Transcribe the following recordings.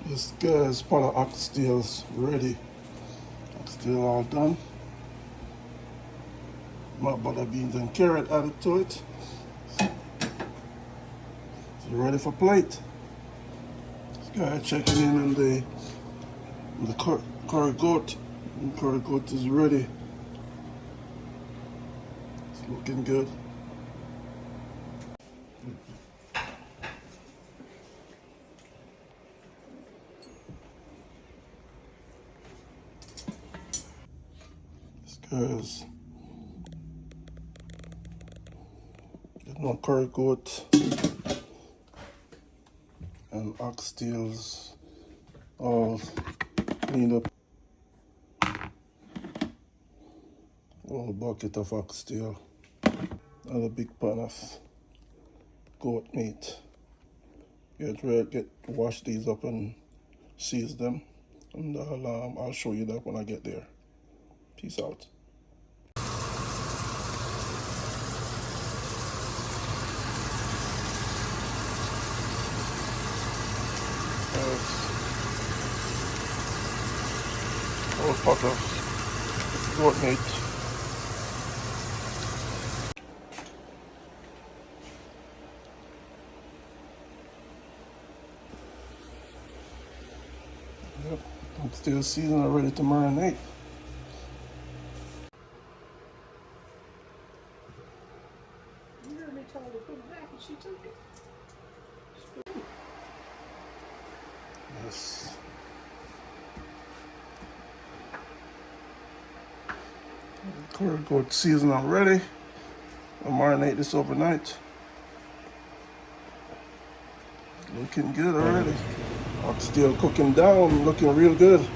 This guy's part of oxtails ready. Oxtail all done. My butter beans and carrot added to it. So ready for plate. This guy checking in on the curry goat. And curry goat is ready. It's looking good. This guy's getting on curry goat and oxtails all cleaned up. Whole bucket of oxtail. Another big pan of goat meat. Wash these up and season them, and I'll show you that when I get there. Peace out. Whole pot of goat meat. Yep, I'm still seasoned and ready to marinate. You heard me tell her to put it back and she took it. Yes. Curry goat seasoned already. I'll marinate this overnight. Looking good already. Oxtail cooking down, looking real good.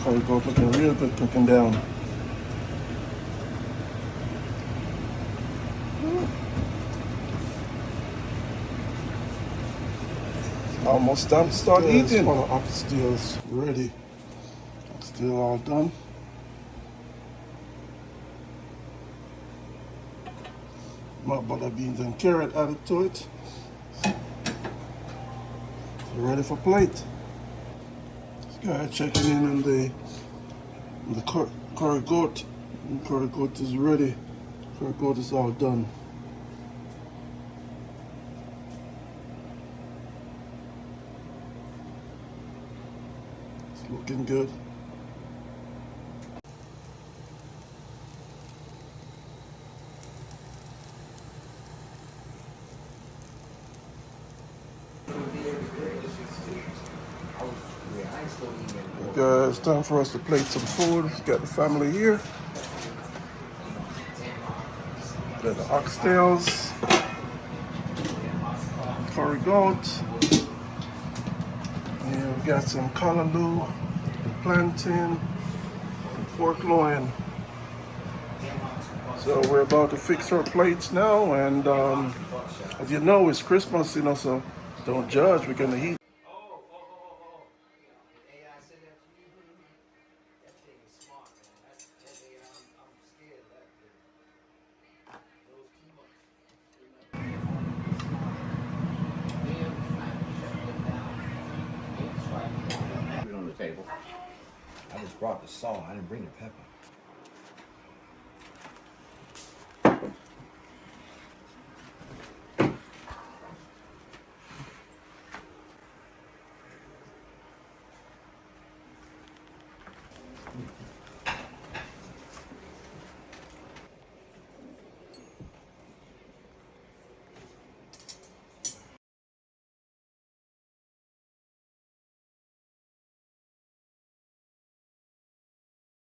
Curry goat looking real good cooking down. Almost time to start eating. Oxtails ready. Oxtail all done. My butter beans and carrot added to it. So ready for plate. This guy checking in on the curry goat. And curry goat is ready. Curry goat is all done. It's looking good. It's time for us to plate some food. Got the family here. Got the oxtails, curry goat, and we got some callaloo, plantain, and pork loin. So we're about to fix our plates now, and as you know, it's Christmas, so don't judge. We're gonna eat. On the table. I just brought the salt. I didn't bring the pepper.